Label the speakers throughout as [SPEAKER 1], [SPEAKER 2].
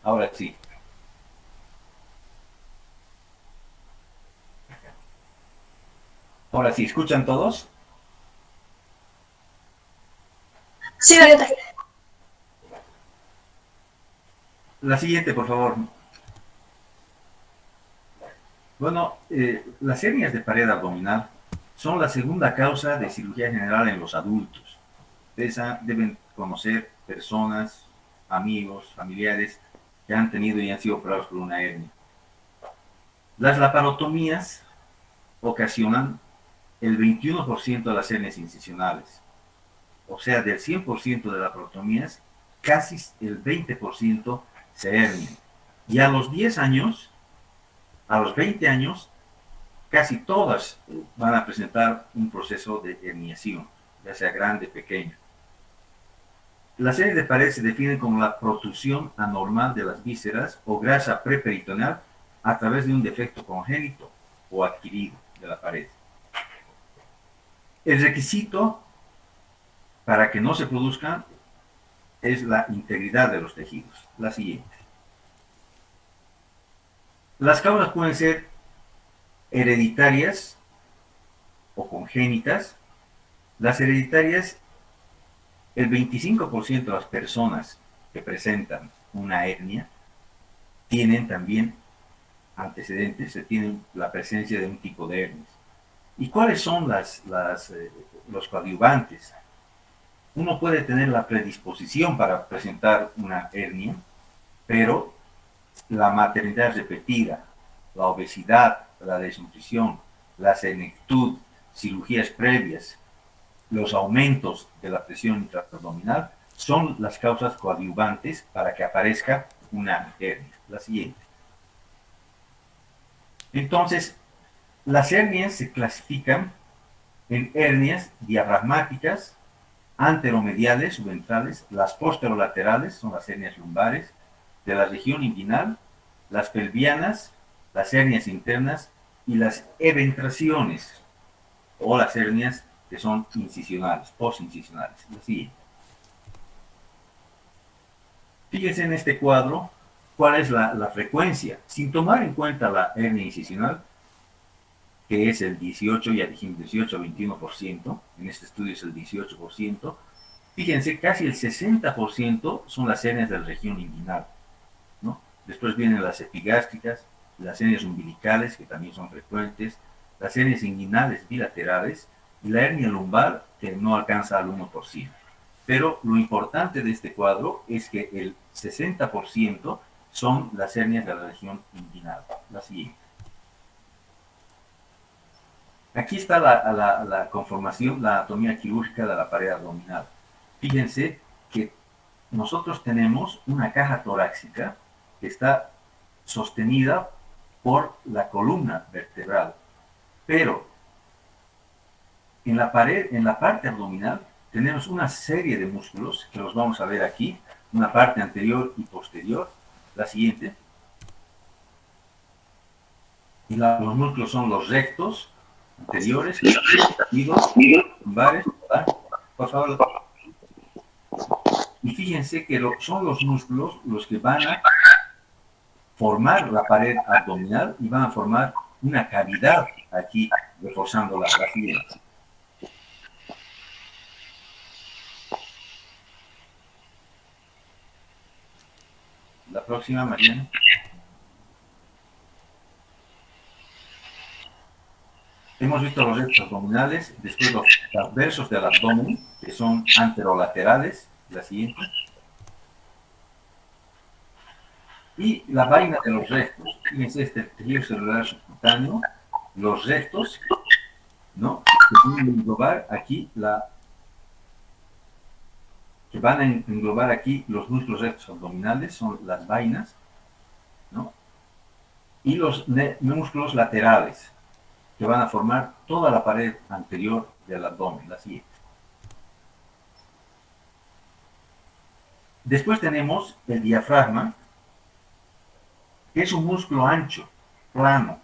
[SPEAKER 1] Ahora sí. Ahora sí, ¿escuchan todos?
[SPEAKER 2] Sí, doctor.
[SPEAKER 1] La siguiente, por favor. Bueno, las hernias de pared abdominal son la segunda causa de cirugía general en los adultos. Ustedes deben conocer personas, amigos, familiares que han tenido y han sido operados por una hernia. Las laparotomías ocasionan el 21% de las hernias incisionales. O sea, del 100% de las laparotomías, casi el 20% se hernian. Y a los 10 años, a los 20 años, casi todas van a presentar un proceso de herniación, ya sea grande o pequeño. Las hernias de pared se definen como la protrusión anormal de las vísceras o grasa preperitoneal a través de un defecto congénito o adquirido de la pared. El requisito para que no se produzcan es la integridad de los tejidos. La siguiente. Las causas pueden ser hereditarias o congénitas. Las hereditarias, el 25% de las personas que presentan una hernia tienen también antecedentes, se tienen la presencia de un tipo de hernias. ¿Y cuáles son los coadyuvantes? Uno puede tener la predisposición para presentar una hernia, pero la maternidad repetida, la obesidad, la desnutrición, la senectud, cirugías previas, los aumentos de la presión intraabdominal son las causas coadyuvantes para que aparezca una hernia. La siguiente. Entonces, las hernias se clasifican en hernias diafragmáticas, anteromediales o ventrales, las posterolaterales, son las hernias lumbares, de la región inguinal, las pelvianas, las hernias internas y las eventraciones, o las hernias que son incisionales, postincisionales. La siguiente. Fíjense en este cuadro cuál es la frecuencia, sin tomar en cuenta la hernia incisional, que es el 18, ya dijimos 18 a 21%, en este estudio es el 18%. Fíjense, casi el 60% son las hernias de la región inguinal, ¿no? Después vienen las epigástricas, las hernias umbilicales, que también son frecuentes, las hernias inguinales bilaterales y la hernia lumbar, que no alcanza al 1%. Pero lo importante de este cuadro es que el 60% son las hernias de la región inguinal. La siguiente. Aquí está la conformación, la anatomía quirúrgica de la pared abdominal. Fíjense que nosotros tenemos una caja torácica que está sostenida por la columna vertebral, pero en la pared, en la parte abdominal, tenemos una serie de músculos que los vamos a ver aquí, una parte anterior y posterior. La siguiente. Y los músculos son los rectos, anteriores, y los lumbares, ¿verdad? Por favor. Y fíjense que son los músculos los que van a formar la pared abdominal y van a formar una cavidad aquí, reforzando la siguiente. La próxima, Mariana. Hemos visto los rectos abdominales, después los transversos del abdomen, que son anterolaterales, la siguiente, y la vaina de los rectos. Fíjense este tejido celular subcutáneo, los rectos, ¿no? Que van a englobar aquí los músculos rectos abdominales, son las vainas, ¿no? Y los músculos laterales, que van a formar toda la pared anterior del abdomen, la siguiente. Después tenemos el diafragma, que es un músculo ancho, plano,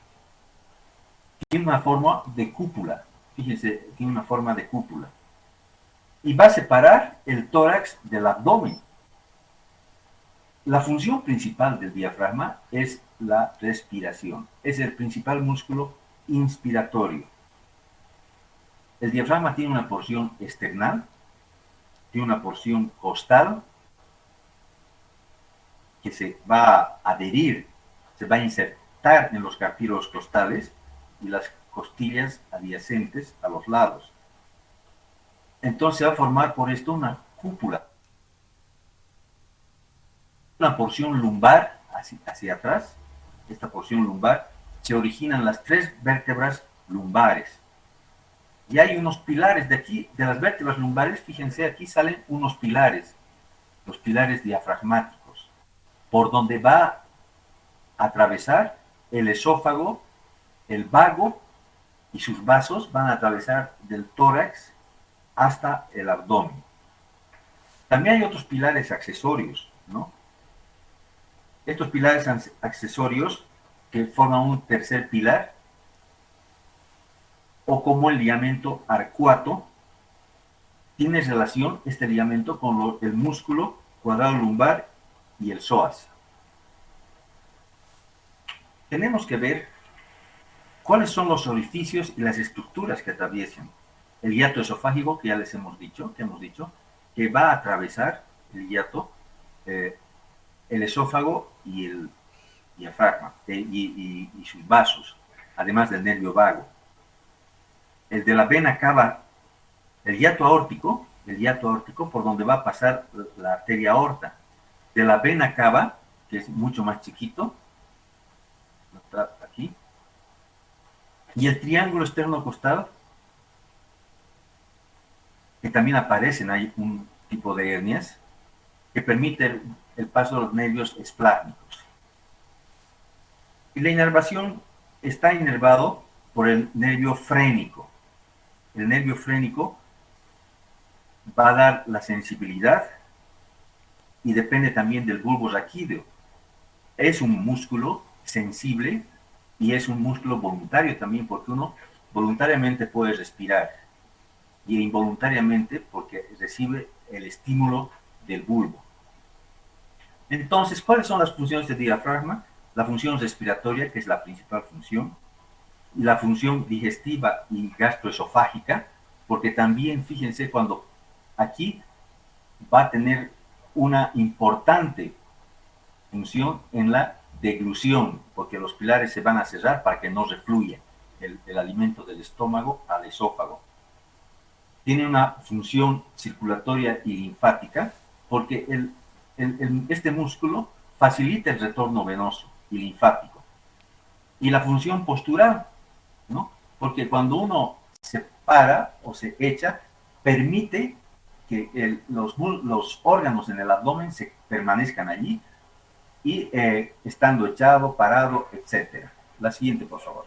[SPEAKER 1] tiene una forma de cúpula, fíjense, tiene una forma de cúpula, y va a separar el tórax del abdomen. La función principal del diafragma es la respiración. Es el principal músculo inspiratorio. El diafragma tiene una porción external, tiene una porción costal que se va a adherir, se va a insertar en los cartílagos costales y las costillas adyacentes a los lados. Entonces se va a formar por esto una cúpula, una porción lumbar hacia atrás. Esta porción lumbar se originan las tres vértebras lumbares. Y hay unos pilares de aquí, de las vértebras lumbares, fíjense, aquí salen unos pilares, los pilares diafragmáticos, por donde va a atravesar el esófago, el vago y sus vasos van a atravesar del tórax hasta el abdomen. También hay otros pilares accesorios, ¿no? Estos pilares accesorios que forman un tercer pilar, o como el ligamento arcuato, tiene relación este ligamento con el músculo cuadrado lumbar y el psoas. Tenemos que ver cuáles son los orificios y las estructuras que atraviesan el hiato esofágico, que ya les hemos dicho, que va a atravesar el hiato, el esófago y el diafragma y sus vasos, además del nervio vago. El de la vena cava, el hiato aórtico por donde va a pasar la arteria aorta. De la vena cava, que es mucho más chiquito, aquí, y el triángulo externo-costal, que también aparecen, hay un tipo de hernias, que permite el paso de los nervios esplásmicos. Y la inervación está inervado por el nervio frénico. El nervio frénico va a dar la sensibilidad y depende también del bulbo raquídeo. Es un músculo sensible y es un músculo voluntario también, porque uno voluntariamente puede respirar y involuntariamente porque recibe el estímulo del bulbo. Entonces, ¿cuáles son las funciones del diafragma? La función respiratoria, que es la principal función, y la función digestiva y gastroesofágica, porque también, fíjense, cuando aquí va a tener una importante función en la deglución, porque los pilares se van a cerrar para que no refluya el alimento del estómago al esófago. Tiene una función circulatoria y linfática, porque este músculo facilita el retorno venoso y linfático. Y la función postural, ¿no? Porque cuando uno se para o se echa, permite que los órganos en el abdomen se permanezcan allí y estando echado, parado, etc. La siguiente, por favor.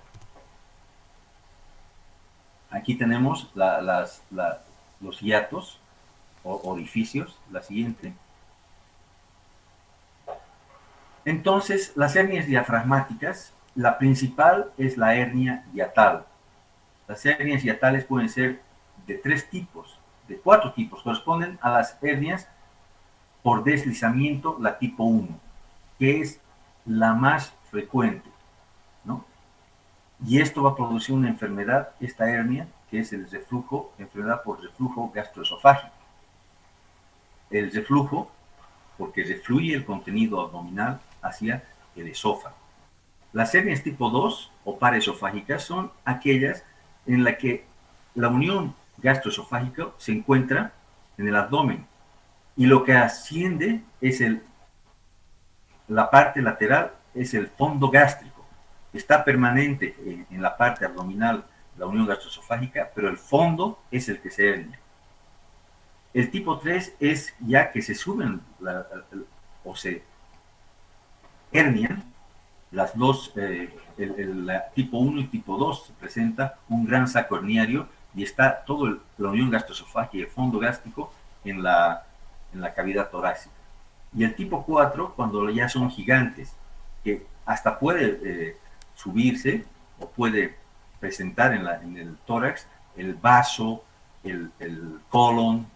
[SPEAKER 1] Aquí tenemos los hiatos o orificios. La siguiente. Entonces, las hernias diafragmáticas, la principal es la hernia hiatal. Las hernias hiatales pueden ser de 3 tipos, de 4 tipos. Corresponden a las hernias por deslizamiento, la tipo 1, que es la más frecuente, ¿no? Y esto va a producir una enfermedad, esta hernia, que es el reflujo, enfermedad por reflujo gastroesofágico. El reflujo, porque refluye el contenido abdominal hacia el esófago. Las hernias tipo 2 o paraesofágicas son aquellas en las que la unión gastroesofágica se encuentra en el abdomen y lo que asciende es la parte lateral, es el fondo gástrico. Está permanente en la parte abdominal la unión gastroesofágica, pero el fondo es el que se hernia. El tipo 3 es ya que se suben o se hernian las dos, tipo 1 y tipo 2, se presenta un gran saco herniario y está toda la unión gastroesofágica y el fondo gástrico en la cavidad torácica. Y el tipo 4, cuando ya son gigantes, que hasta puede subirse o puede presentar en el tórax el vaso, el colon,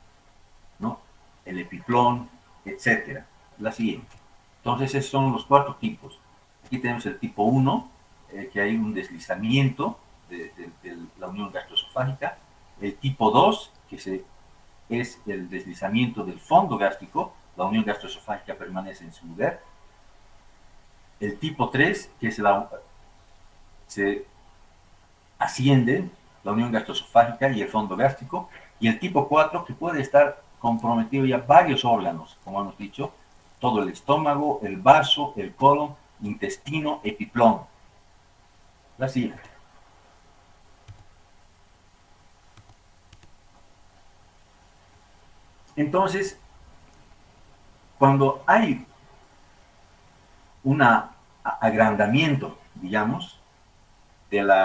[SPEAKER 1] ¿no? El epiplón, etc. La siguiente. Entonces, esos son los 4 tipos. Aquí tenemos el tipo 1, que hay un deslizamiento de la unión gastroesofágica. El tipo 2, es el deslizamiento del fondo gástrico, la unión gastroesofágica permanece en su lugar. El tipo 3, que se asciende la unión gastroesofágica y el fondo gástrico. Y el tipo 4, que puede estar comprometido ya varios órganos, como hemos dicho, todo el estómago, el vaso, el colon, intestino, epiplón. La siguiente. Entonces, cuando hay un agrandamiento, digamos, del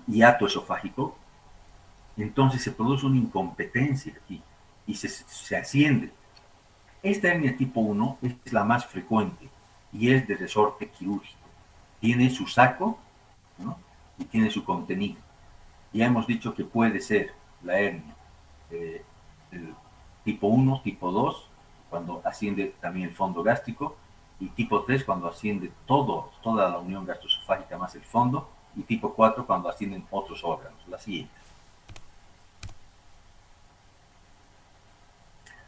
[SPEAKER 1] hiato esofágico, entonces se produce una incompetencia aquí y se asciende. Esta hernia tipo 1 es la más frecuente y es de resorte quirúrgico. Tiene su saco, ¿no? Y tiene su contenido. Ya hemos dicho que puede ser la hernia el tipo 1, tipo 2, cuando asciende también el fondo gástrico, y tipo 3 cuando asciende toda la unión gastroesofágica más el fondo, y tipo 4 cuando ascienden otros órganos. La siguiente.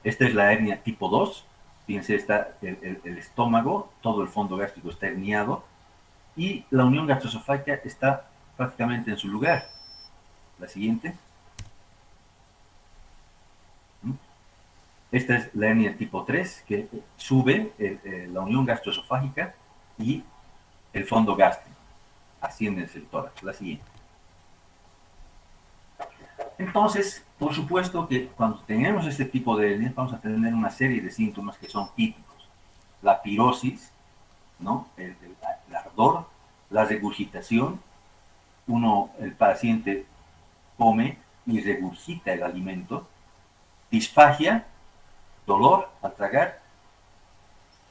[SPEAKER 1] Esta es la hernia tipo 2. Fíjense, está el estómago, todo el fondo gástrico está herniado y la unión gastroesofágica está prácticamente en su lugar. La siguiente. Esta es la hernia tipo 3, que sube la unión gastroesofágica y el fondo gástrico. Asciende hacia el tórax. La siguiente. Entonces, por supuesto que cuando tenemos este tipo de hernias, vamos a tener una serie de síntomas que son típicos. La pirosis, ¿no? El ardor, la regurgitación. El paciente come y regurgita el alimento. Disfagia, dolor al tragar,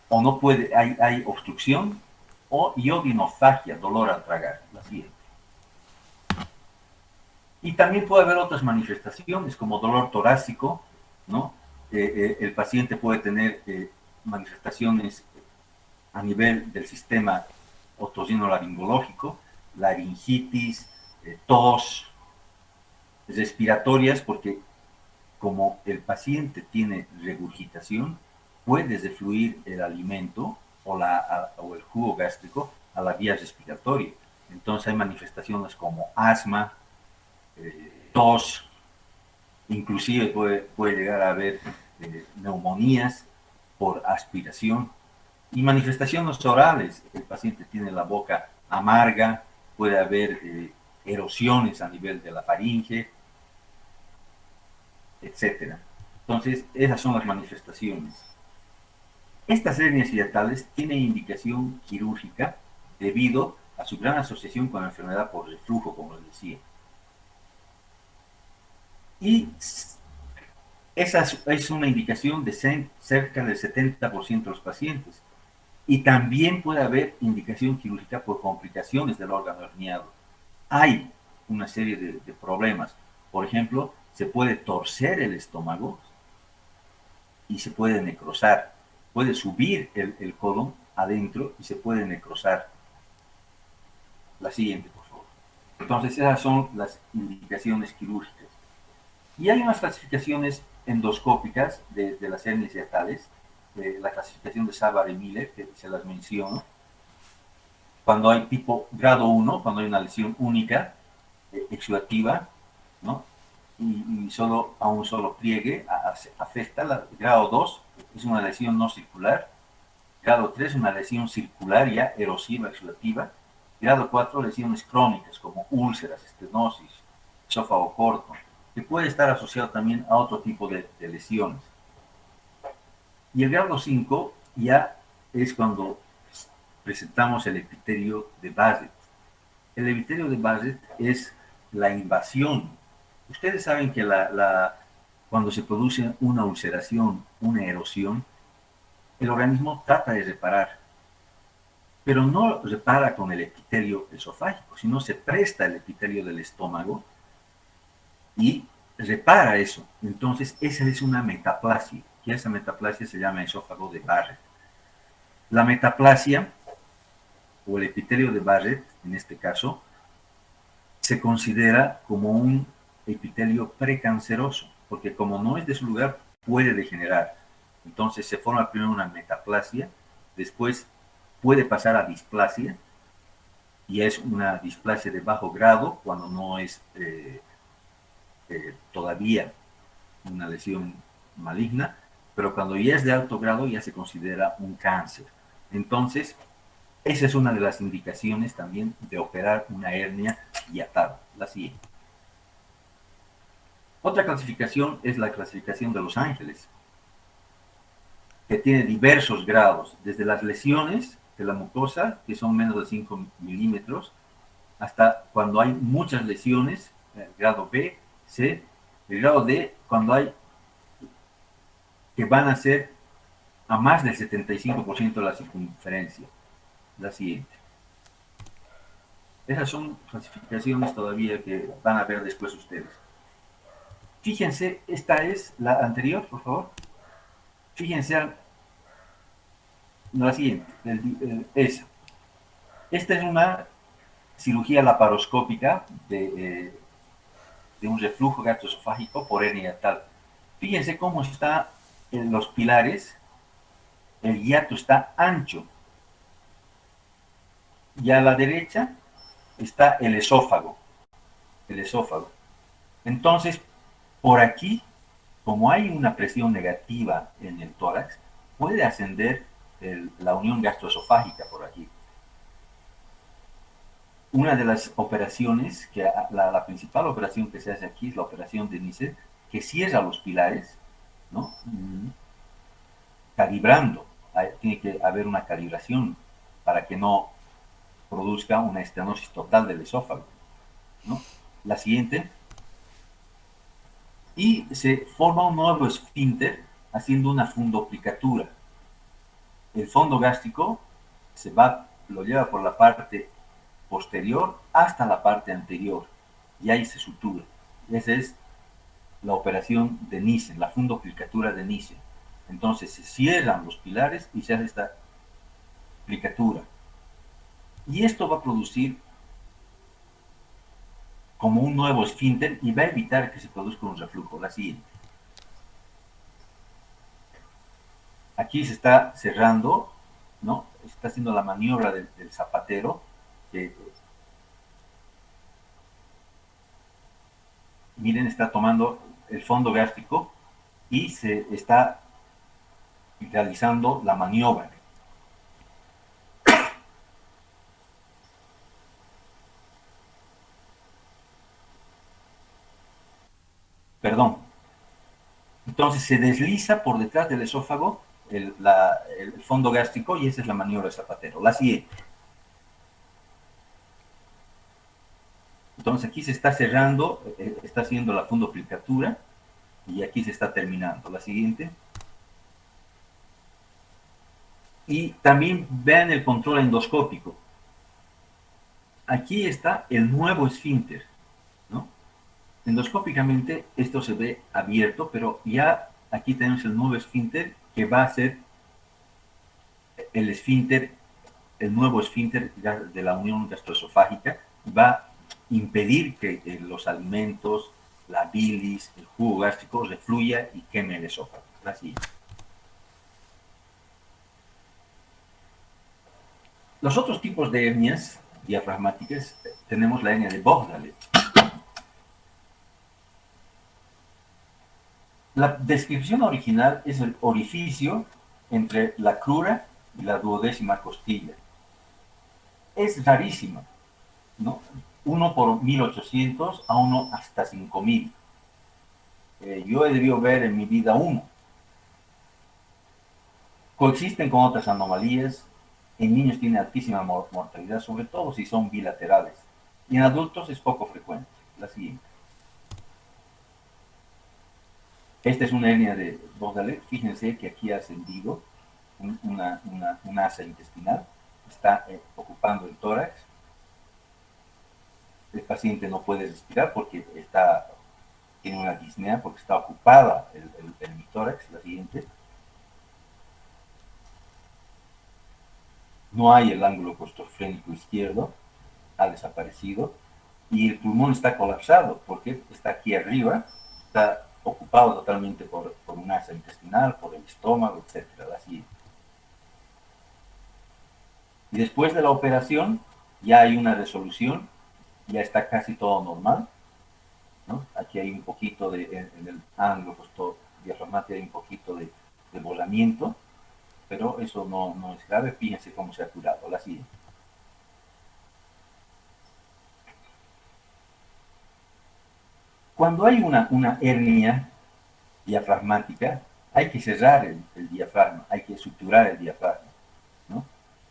[SPEAKER 1] o no puede, hay obstrucción, o iodinofagia, dolor al tragar. La siguiente. Y también puede haber otras manifestaciones como dolor torácico, ¿no? El paciente puede tener manifestaciones a nivel del sistema otorrinolaringológico, laringitis, tos, respiratorias, porque como el paciente tiene regurgitación, puede defluir el alimento o el jugo gástrico a la vía respiratoria. Entonces hay manifestaciones como asma, tos, inclusive puede llegar a haber neumonías por aspiración y manifestaciones orales. El paciente tiene la boca amarga, puede haber erosiones a nivel de la faringe, etcétera. Entonces, esas son las manifestaciones. Estas hernias hiatales tienen indicación quirúrgica debido a su gran asociación con la enfermedad por reflujo, como les decía. Y esa es una indicación de cerca del 70% de los pacientes. Y también puede haber indicación quirúrgica por complicaciones del órgano herniado. Hay una serie de problemas. Por ejemplo, se puede torcer el estómago y se puede necrosar. Puede subir el colon adentro y se puede necrosar. La siguiente, por favor. Entonces, esas son las indicaciones quirúrgicas. Y hay unas clasificaciones endoscópicas de las hernias hiatales, la clasificación de Savard y Miller, que se las menciono. Cuando hay tipo grado 1, cuando hay una lesión única, exudativa, ¿no? Y solo a un solo pliegue afecta. Grado 2 es una lesión no circular. Grado 3, una lesión circular ya erosiva, exudativa. Grado 4, lesiones crónicas como úlceras, estenosis, esófago corto, que puede estar asociado también a otro tipo de lesiones. Y el grado 5 ya es cuando presentamos el epitelio de Barrett. El epitelio de Barrett es la invasión. Ustedes saben que cuando se produce una ulceración, una erosión, el organismo trata de reparar, pero no repara con el epitelio esofágico, sino se presta el epitelio del estómago y repara eso. Entonces, esa es una metaplasia. y esa metaplasia se llama esófago de Barrett. La metaplasia, o el epitelio de Barrett, en este caso, se considera como un epitelio precanceroso, porque como no es de su lugar, puede degenerar. Entonces se forma primero una metaplasia, después puede pasar a displasia, y es una displasia de bajo grado cuando no es todavía una lesión maligna, pero cuando ya es de alto grado ya se considera un cáncer. Entonces, esa es una de las indicaciones también de operar una hernia diatada, la siguiente. Otra clasificación es la clasificación de Los Ángeles, que tiene diversos grados, desde las lesiones de la mucosa, que son menos de 5 milímetros, hasta cuando hay muchas lesiones, grado B, C, el grado D, cuando hay que van a ser a más del 75% de la circunferencia. La siguiente. Esas son clasificaciones todavía que van a ver después ustedes. Fíjense, esta es la anterior, por favor. Fíjense la siguiente, esa. Esta es una cirugía laparoscópica de un reflujo gastroesofágico por hernia tal. Fíjense cómo está en los pilares, el hiato está ancho. Y a la derecha está el esófago. El esófago. Entonces, por aquí, como hay una presión negativa en el tórax, puede ascender la unión gastroesofágica por aquí. Una de las operaciones, la principal operación que se hace aquí es la operación de Nice, que cierra los pilares, ¿no? Calibrando. Tiene que haber una calibración para que no produzca una estenosis total del esófago, ¿no? La siguiente. Y se forma un nuevo esfínter haciendo una fundoplicatura. El fondo gástrico lo lleva por la parte posterior hasta la parte anterior y ahí se sutura. Esa es la operación de Nissen, la fundoplicatura de Nissen. Entonces se cierran los pilares y se hace esta plicatura. Y esto va a producir como un nuevo esfínter y va a evitar que se produzca un reflujo. La siguiente. Aquí se está cerrando, ¿no? Se está haciendo la maniobra del zapatero. Miren, está tomando el fondo gástrico y se está realizando la maniobra. Perdón. Entonces se desliza por detrás del esófago el fondo gástrico y esa es la maniobra de zapatero. La siguiente. Entonces aquí se está cerrando, está haciendo la fundoplicatura y aquí se está terminando. La siguiente. Y también vean el control endoscópico. Aquí está el nuevo esfínter, ¿no? Endoscópicamente esto se ve abierto, pero ya aquí tenemos el nuevo esfínter que va a ser el esfínter, el nuevo esfínter de la unión gastroesofágica, va a impedir que los alimentos, la bilis, el jugo gástrico refluya y queme el esófago. Así. Los otros tipos de hernias diafragmáticas, tenemos la hernia de Bogdalet. La descripción original es el orificio entre la crura y la duodécima costilla. Es rarísima, ¿no? 1 por 1800 a 1 hasta 5000. Yo he debido ver en mi vida uno. Coexisten con otras anomalías. En niños tiene altísima mortalidad, sobre todo si son bilaterales. Y en adultos es poco frecuente. La siguiente. Esta es una hernia de Bogdalet. Fíjense que aquí ha ascendido una asa intestinal. Está ocupando el tórax. El paciente no puede respirar porque está tiene una disnea porque está ocupada el mitórax, la siguiente. No hay el ángulo costofrénico izquierdo, ha desaparecido, y el pulmón está colapsado porque está aquí arriba, está ocupado totalmente por un asa intestinal, por el estómago, etcétera. La siguiente. Y después de la operación ya hay una resolución, ya está casi todo normal, ¿no? Aquí hay un poquito en el ángulo diafragmático hay un poquito de volamiento, pero eso no es grave. Fíjense cómo se ha curado. La siguiente. Cuando hay una hernia diafragmática, hay que cerrar el diafragma, hay que suturar el diafragma, ¿no?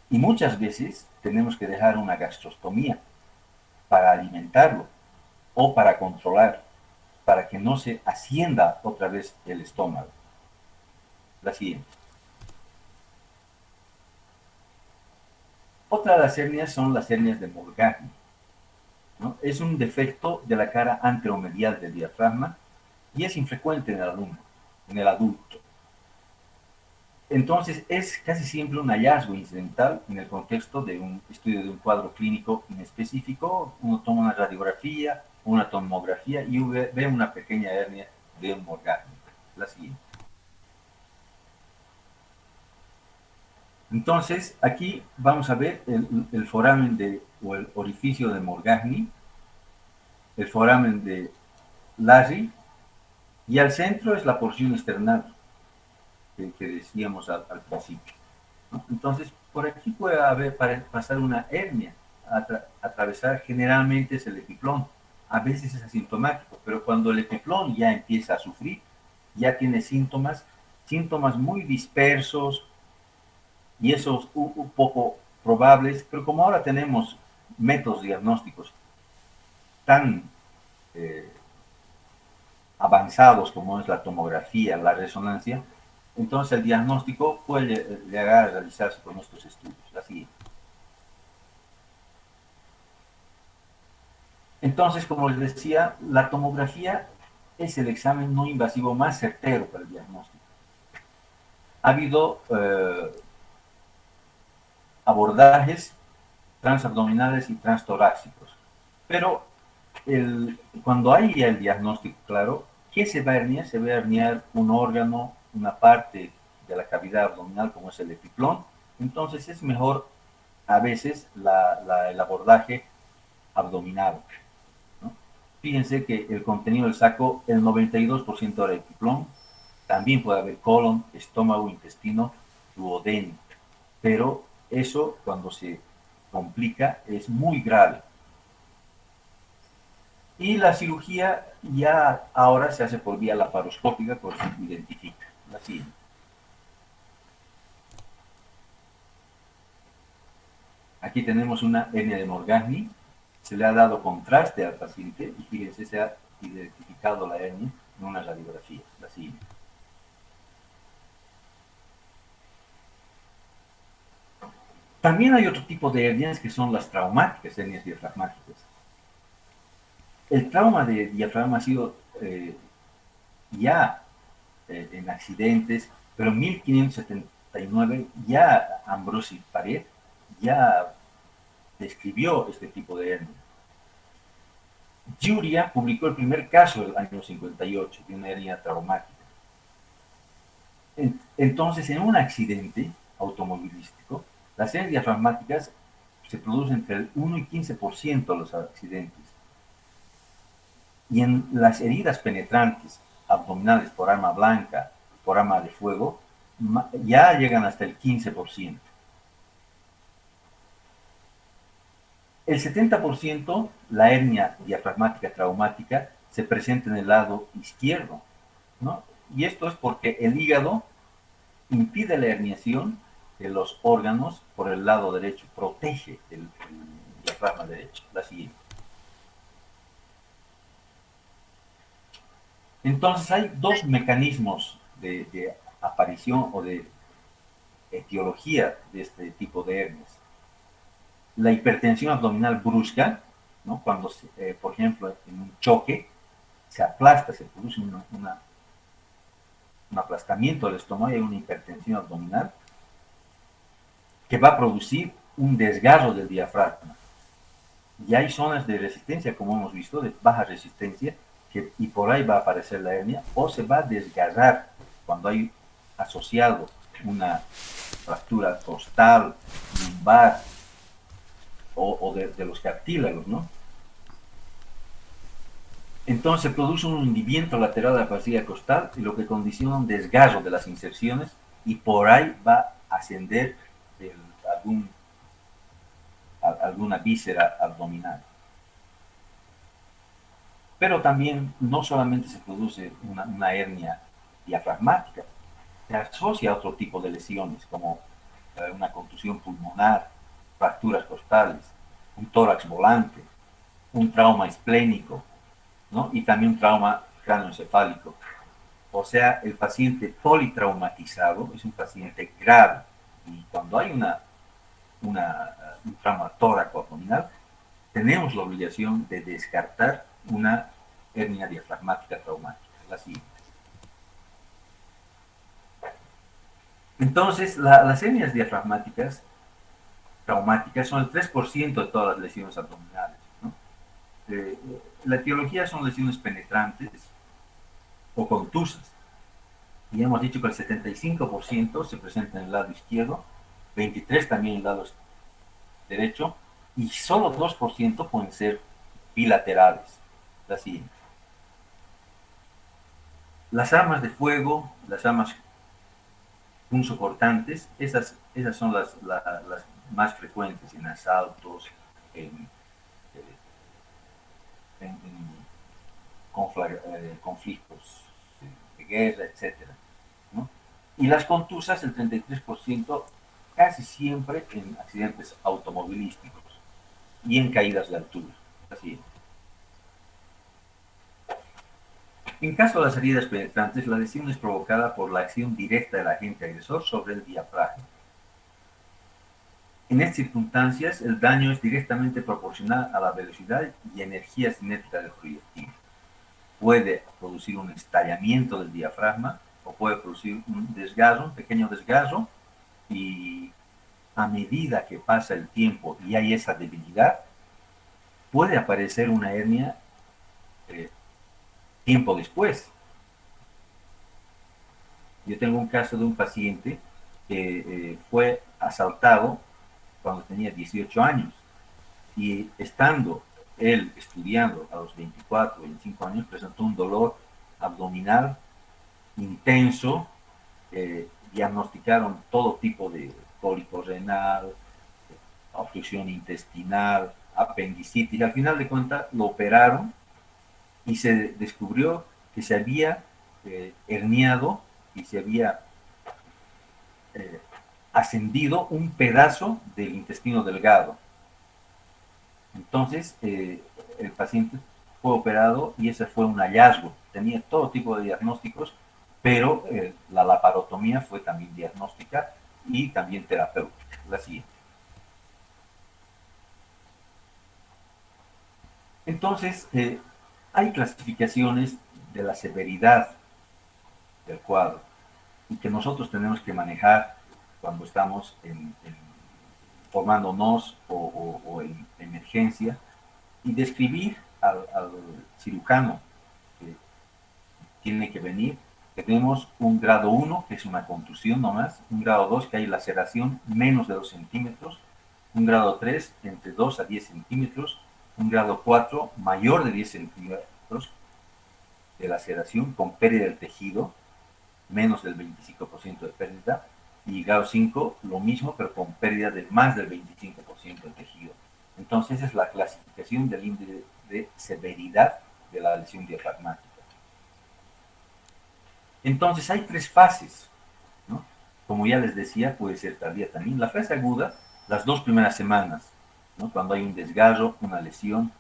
[SPEAKER 1] Y muchas veces tenemos que dejar una gastrostomía para alimentarlo o para controlar, para que no se ascienda otra vez el estómago. La siguiente. Otra de las hernias son las hernias de Morgagni, ¿no? Es un defecto de la cara anteromedial del diafragma y es infrecuente en el adulto. Entonces es casi siempre un hallazgo incidental en el contexto de un estudio de un cuadro clínico inespecífico. Uno toma una radiografía, una tomografía y ve una pequeña hernia de Morgagni. La siguiente. Entonces, aquí vamos a ver el foramen o el orificio de Morgagni, el foramen de Larry, y al centro es la porción external que decíamos al principio, ¿no? Entonces, por aquí puede pasar una hernia, atravesar, generalmente es el epiplón, a veces es asintomático, pero cuando el epiplón ya empieza a sufrir, ya tiene síntomas muy dispersos, y esos un poco probables, pero como ahora tenemos métodos diagnósticos tan eh, avanzados como es la tomografía, la resonancia, entonces el diagnóstico puede llegar a realizarse con estos estudios. La siguiente. Entonces, como les decía, la tomografía es el examen no invasivo más certero para el diagnóstico. Ha habido abordajes transabdominales y transtorácicos, pero cuando hay el diagnóstico claro, ¿qué se va a herniar? Se va a herniar un órgano, una parte de la cavidad abdominal como es el epiplón. Entonces es mejor a veces el abordaje abdominal, ¿no? Fíjense que el contenido del saco, el 92% era epiplón, también puede haber colon, estómago, intestino, duodeno, pero eso cuando se complica es muy grave. Y la cirugía ya ahora se hace por vía laparoscópica, por si se identifica. La siguiente. Aquí tenemos una hernia de Morgagni. Se le ha dado contraste al paciente y fíjense, se ha identificado la hernia en una radiografía. La siguiente. También hay otro tipo de hernias que son las traumáticas, hernias diafragmáticas. El trauma de diafragma ha sido ya en accidentes, pero en 1579 ya Ambrosi Paré ya describió este tipo de hernia. Giuria publicó el primer caso del año 58 de una hernia traumática. Entonces, en un accidente automovilístico, las hernias diafragmáticas se producen entre el 1 y 15% de los accidentes. Y en las heridas penetrantes abdominales por arma blanca, por arma de fuego, ya llegan hasta el 15%. El 70%, la hernia diafragmática traumática, se presenta en el lado izquierdo, ¿no? Y esto es porque el hígado impide la herniación de los órganos por el lado derecho, protege el diafragma derecho. La siguiente. Entonces hay dos mecanismos de aparición o de etiología de este tipo de hernias. La hipertensión abdominal brusca, ¿no? Cuando, por ejemplo, en un choque, se aplasta, se produce un aplastamiento del estómago y hay una hipertensión abdominal que va a producir un desgarro del diafragma. Y hay zonas de resistencia, como hemos visto, de baja resistencia, y por ahí va a aparecer la hernia, o se va a desgarrar cuando hay asociado una fractura costal, lumbar, o de los cartílagos, ¿no? Entonces produce un hundimiento lateral de la fascia costal y lo que condiciona un desgarro de las inserciones y por ahí va a ascender algún, alguna víscera abdominal. Pero también no solamente se produce una hernia diafragmática, se asocia a otro tipo de lesiones como una contusión pulmonar, fracturas costales, un tórax volante, un trauma esplénico, ¿no? Y también un trauma cráneoencefálico. O sea, el paciente politraumatizado es un paciente grave y cuando hay un trauma tóraco abdominal, tenemos la obligación de descartar una hernia diafragmática traumática, la siguiente. Entonces, las hernias diafragmáticas traumáticas son el 3% de todas las lesiones abdominales, ¿no? La etiología son lesiones penetrantes o contusas. Y hemos dicho que el 75% se presenta en el lado izquierdo, 23% también en el lado derecho, y solo 2% pueden ser bilaterales. La siguiente. Las armas de fuego, las armas punzocortantes, esas son las más frecuentes en asaltos, en, en conflictos de guerra, etc., ¿no? Y las contusas, el 33%, casi siempre en accidentes automovilísticos y en caídas de altura. Así. En caso de las heridas penetrantes, la lesión es provocada por la acción directa del agente agresor sobre el diafragma. En estas circunstancias, el daño es directamente proporcional a la velocidad y energía cinética del proyectil. Puede producir un estallamiento del diafragma o puede producir un desgarro, un pequeño desgarro, y a medida que pasa el tiempo y hay esa debilidad, puede aparecer una hernia tiempo después. Yo tengo un caso de un paciente que fue asaltado cuando tenía 18 años y estando él estudiando a los 24, 25 años, presentó un dolor abdominal intenso, diagnosticaron todo tipo de cólico renal, obstrucción intestinal, apendicitis, y al final de cuentas lo operaron y se descubrió que se había herniado y se había ascendido un pedazo del intestino delgado. Entonces, el paciente fue operado y ese fue un hallazgo. Tenía todo tipo de diagnósticos, pero la laparotomía fue también diagnóstica y también terapéutica. La siguiente. Entonces, hay clasificaciones de la severidad del cuadro y que nosotros tenemos que manejar cuando estamos formándonos o en emergencia y describir al cirujano que tiene que venir. Tenemos un grado 1, que es una contusión nomás, un grado 2, que hay laceración menos de 2 centímetros, un grado 3, entre 2 a 10 centímetros, un grado 4, mayor de 10 centímetros de laceración con pérdida del tejido, menos del 25% de pérdida, y grado 5, lo mismo, pero con pérdida de más del 25% del tejido. Entonces, esa es la clasificación del índice de severidad de la lesión diafragmática. Entonces, hay 3 fases, ¿no? Como ya les decía, puede ser tardía también. La fase aguda, las 2 primeras semanas, ¿no? Cuando hay un desgarro, una lesión,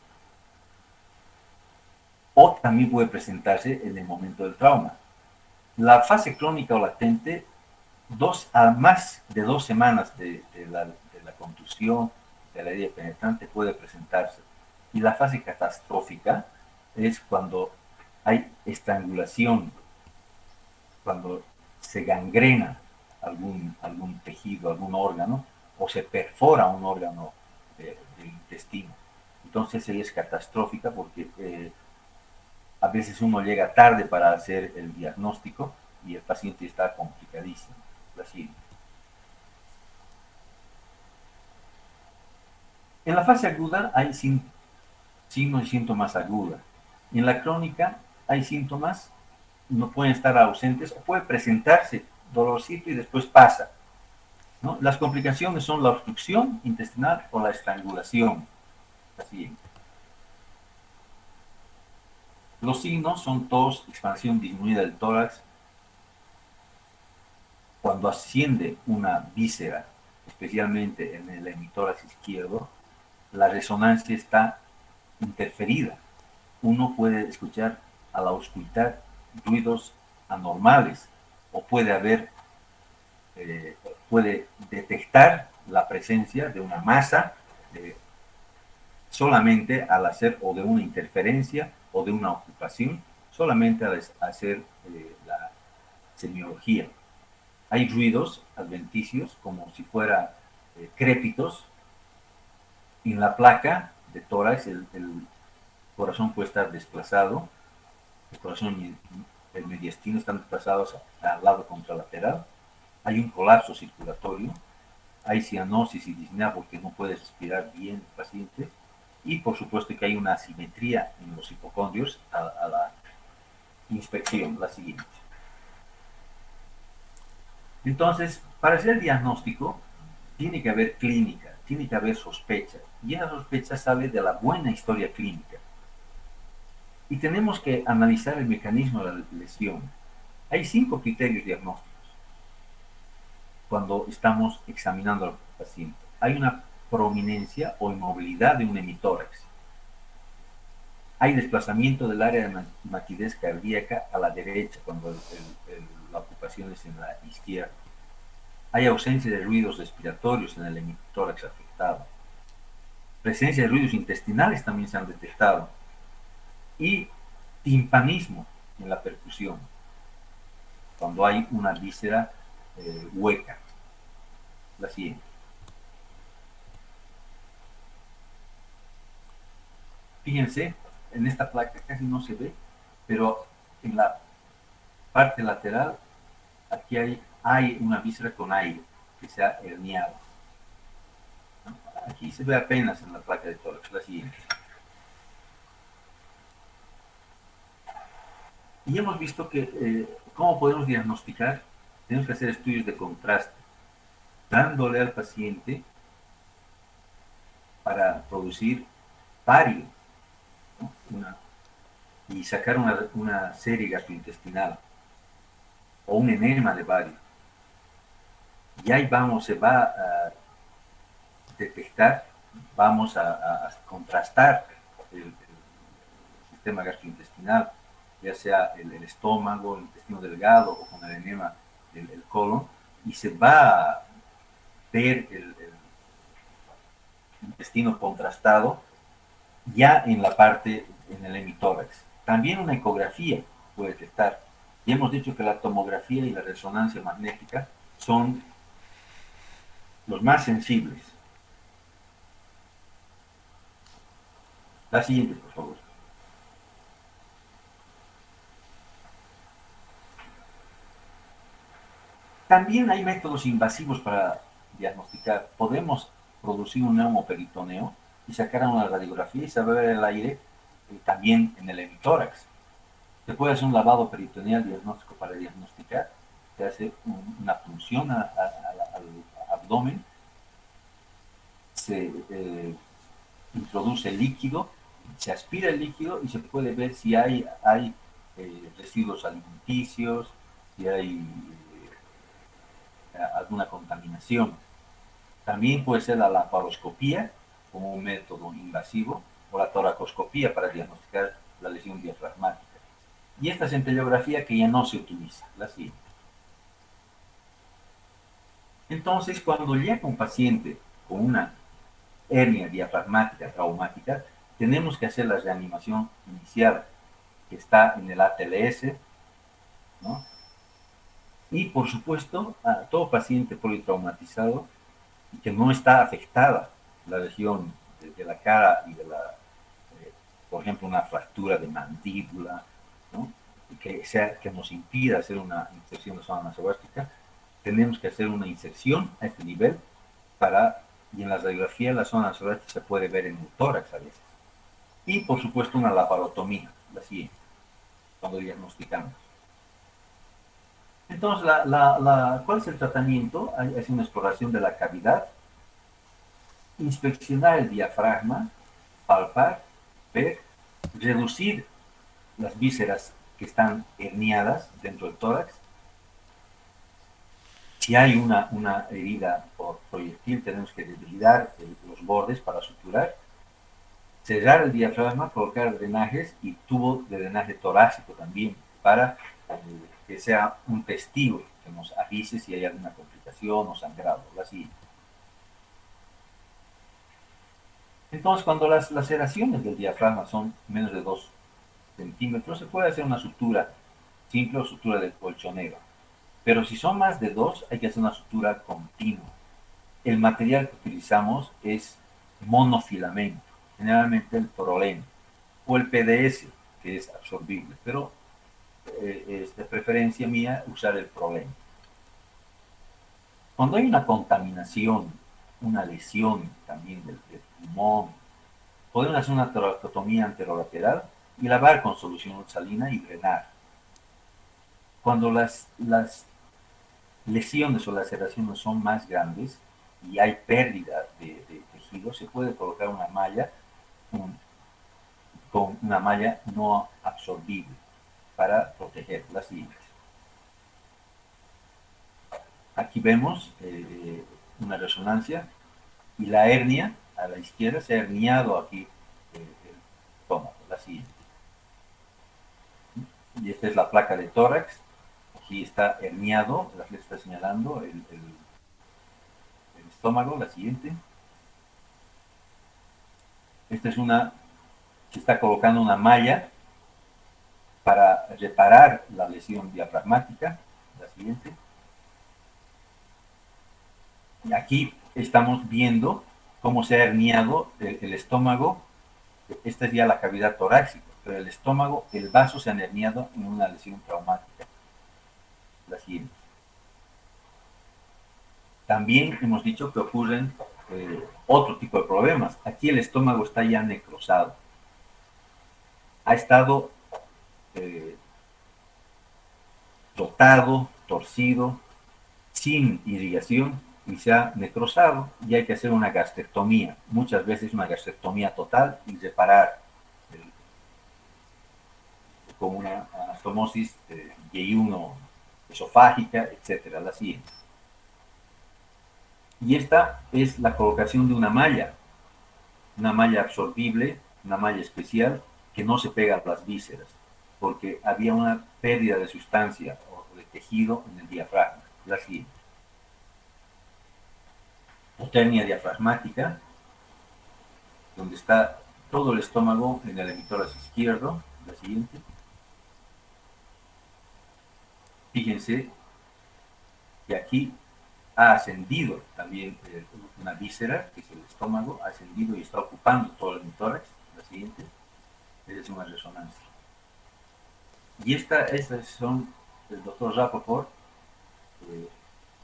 [SPEAKER 1] o también puede presentarse en el momento del trauma. La fase crónica o latente, a más de 2 semanas de la contusión, de la herida penetrante, puede presentarse. Y la fase catastrófica es cuando hay estrangulación, cuando se gangrena algún tejido, algún órgano, o se perfora un órgano del intestino. Entonces ella es catastrófica porque a veces uno llega tarde para hacer el diagnóstico y el paciente está complicadísimo. La siguiente. En la fase aguda hay signos y síntomas agudos. En la crónica hay síntomas, no pueden estar ausentes o puede presentarse dolorcito y después pasa, ¿no? Las complicaciones son la obstrucción intestinal o la estrangulación. La siguiente. Los signos son tos, expansión disminuida del tórax. Cuando asciende una víscera, especialmente en el hemitórax izquierdo, la resonancia está interferida. Uno puede escuchar a la auscultar ruidos anormales o puede detectar la presencia de una masa solamente al hacer o de una interferencia o de una ocupación, solamente al hacer la semiología. Hay ruidos adventicios como si fuera crépitos. En la placa de tórax el corazón puede estar desplazado, el corazón y el mediastino están desplazados al lado contralateral, hay un colapso circulatorio, hay cianosis y disnea porque no puede respirar bien el paciente, y por supuesto que hay una asimetría en los hipocondrios a la inspección, la siguiente. Entonces, para hacer el diagnóstico, tiene que haber clínica, tiene que haber sospecha, y esa sospecha sale de la buena historia clínica. Y tenemos que analizar el mecanismo de la lesión. Hay 5 criterios diagnósticos cuando estamos examinando al paciente. Hay una prominencia o inmovilidad de un hemitórax. Hay desplazamiento del área de maquidez cardíaca a la derecha cuando la ocupación es en la izquierda. Hay ausencia de ruidos respiratorios en el hemitórax afectado. Presencia de ruidos intestinales también se han detectado. Y timpanismo en la percusión, cuando hay una víscera hueca. La siguiente. Fíjense, en esta placa casi no se ve, pero en la parte lateral, aquí hay una víscera con aire que se ha herniado. Aquí se ve apenas en la placa de tórax. La siguiente. Y hemos visto que, ¿cómo podemos diagnosticar? Tenemos que hacer estudios de contraste, dándole al paciente para producir bario, ¿no? Y sacar una serie gastrointestinal o un enema de bario. Y ahí se va a detectar, vamos a contrastar el sistema gastrointestinal, ya sea el estómago, el intestino delgado o con el enema el colon, y se va a ver el intestino contrastado ya en la parte, en el hemitórax. También una ecografía puede detectar. Y hemos dicho que la tomografía y la resonancia magnética son los más sensibles. La siguiente, por favor. También hay métodos invasivos para diagnosticar. Podemos producir un neumoperitoneo y sacar una radiografía y saber el aire también en el hemitórax. Se puede hacer un lavado peritoneal diagnóstico para diagnosticar. Se hace una punción al abdomen, se introduce el líquido, se aspira el líquido y se puede ver si hay residuos alimenticios, si hay alguna contaminación. También puede ser la laparoscopía como un método invasivo o la toracoscopía para diagnosticar la lesión diafragmática. Y esta centellografía que ya no se utiliza, la siguiente. Entonces, cuando llega un paciente con una hernia diafragmática traumática, tenemos que hacer la reanimación inicial, que está en el ATLS, ¿no? Y por supuesto, a todo paciente politraumatizado y que no está afectada la región de la cara y de la, por ejemplo, una fractura de mandíbula, ¿no? Que nos impida hacer una inserción de zona nasogástrica, tenemos que hacer una inserción a este nivel y en la radiografía la zona nasogástrica se puede ver en el tórax a veces. Y por supuesto una laparotomía, la siguiente, cuando diagnosticamos. Entonces, ¿cuál es el tratamiento? Es una exploración de la cavidad, inspeccionar el diafragma, palpar, ver, reducir las vísceras que están herniadas dentro del tórax. Si hay una herida por proyectil, tenemos que debilidar los bordes para suturar, cerrar el diafragma, colocar drenajes y tubo de drenaje torácico también para que sea un testigo que nos avise si hay alguna complicación o sangrado. Así. Entonces, cuando las laceraciones del diafragma son menos de 2 centímetros, se puede hacer una sutura simple o sutura del colchonero. Pero si son más de 2, hay que hacer una sutura continua. El material que utilizamos es monofilamento, generalmente el Prolene o el PDS, que es absorbible, pero es de preferencia mía usar el Prolene. Cuando hay una contaminación, una lesión también del pulmón, podemos hacer una toracotomía anterolateral y lavar con solución salina y drenar. Cuando las lesiones o laceraciones son más grandes y hay pérdida de tejido, se puede colocar una malla con una malla no absorbible para proteger las siguientes. Aquí vemos una resonancia y la hernia a la izquierda se ha herniado aquí el estómago, la siguiente. Y esta es la placa de tórax. Aquí está herniado, la flecha está señalando el estómago, la siguiente. Esta es se está colocando una malla para reparar la lesión diafragmática, la siguiente. Y aquí estamos viendo cómo se ha herniado el estómago. Esta es ya la cavidad torácica, pero el estómago, el vaso se ha herniado en una lesión traumática. La siguiente. También hemos dicho que ocurren otro tipo de problemas. Aquí el estómago está ya necrosado. Ha estado rotado, torcido, sin irrigación y se ha necrosado y hay que hacer una gastrectomía. Muchas veces una gastrectomía total y reparar con una anastomosis J1 esofágica, etcétera, la siguiente. Y esta es la colocación de una malla absorbible, una malla especial que no se pega a las vísceras, porque había una pérdida de sustancia o de tejido en el diafragma. La siguiente. Oternia diafragmática, donde está todo el estómago en el hemitórax izquierdo. La siguiente. Fíjense que aquí ha ascendido también una víscera, que es el estómago, ha ascendido y está ocupando todo el hemitórax. La siguiente. Esa es una resonancia. Y estas son el doctor Rapoport,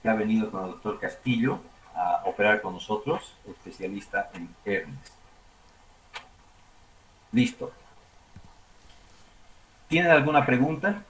[SPEAKER 1] que ha venido con el doctor Castillo a operar con nosotros, especialista en hernias. Listo. ¿Tienen alguna pregunta?